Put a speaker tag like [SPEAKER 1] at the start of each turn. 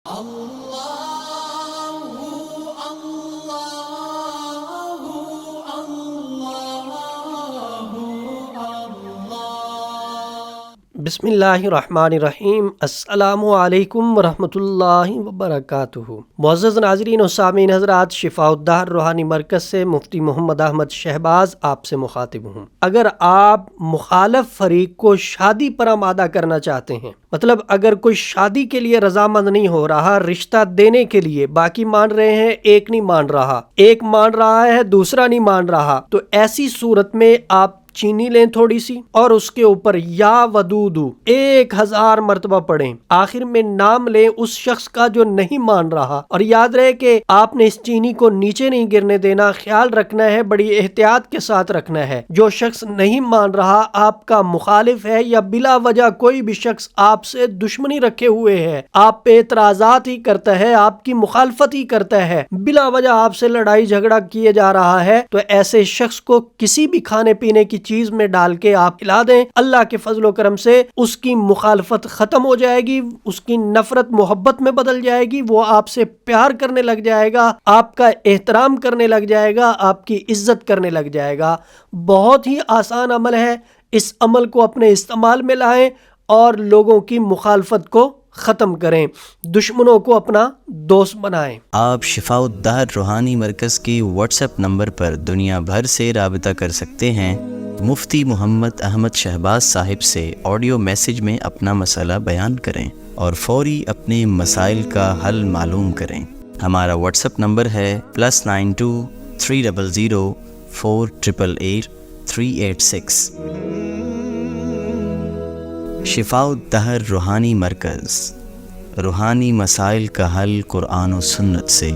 [SPEAKER 1] بسم اللہ الرحمن الرحیم۔ السلام علیکم ورحمۃ اللہ وبرکاتہ۔ معزز ناظرین و سامعین حضرات، شفاء الدہر روحانی مرکز سے مفتی محمد احمد شہباز آپ سے مخاطب ہوں۔ اگر آپ مخالف فریق کو شادی پر آمادہ کرنا چاہتے ہیں، مطلب اگر کوئی شادی کے لیے رضامند نہیں ہو رہا، رشتہ دینے کے لیے باقی مان رہے ہیں، ایک نہیں مان رہا، ایک مان رہا ہے دوسرا نہیں مان رہا، تو ایسی صورت میں آپ چینی لیں تھوڑی سی اور اس کے اوپر یا ودودو 1000 مرتبہ پڑھیں، آخر میں نام لیں اس شخص کا جو نہیں مان رہا، اور یاد رہے کہ آپ نے اس چینی کو نیچے نہیں گرنے دینا، خیال رکھنا ہے، بڑی احتیاط کے ساتھ رکھنا ہے۔ جو شخص نہیں مان رہا، آپ کا مخالف ہے یا بلا وجہ کوئی بھی شخص آپ سے دشمنی رکھے ہوئے ہے، آپ پہ اعتراضات ہی کرتا ہے، آپ کی مخالفت ہی کرتا ہے، بلا وجہ آپ سے لڑائی جھگڑا کیے جا رہا ہے، تو ایسے شخص کو کسی بھی کھانے پینے کی چیز میں ڈال کے آپ کھلا دیں، اللہ کے فضل و کرم سے اس کی مخالفت ختم ہو جائے گی، اس کی نفرت محبت میں بدل جائے گی، وہ آپ سے پیار کرنے لگ جائے گا، آپ کا احترام کرنے لگ جائے گا، آپ کی عزت کرنے لگ جائے گا۔ بہت ہی آسان عمل ہے، اس عمل کو اپنے استعمال میں لائیں اور لوگوں کی مخالفت کو ختم کریں، دشمنوں کو اپنا دوست بنائیں۔
[SPEAKER 2] آپ شفاء الدہر روحانی مرکز کی واٹس ایپ نمبر پر دنیا بھر سے رابطہ کر سکتے ہیں۔ مفتی محمد احمد شہباز صاحب سے آڈیو میسج میں اپنا مسئلہ بیان کریں اور فوری اپنے مسائل کا حل معلوم کریں۔ ہمارا واٹس ایپ نمبر ہے +92 300 488 386۔ شفاء الدہر روحانی مرکز، روحانی مسائل کا حل قرآن و سنت سے۔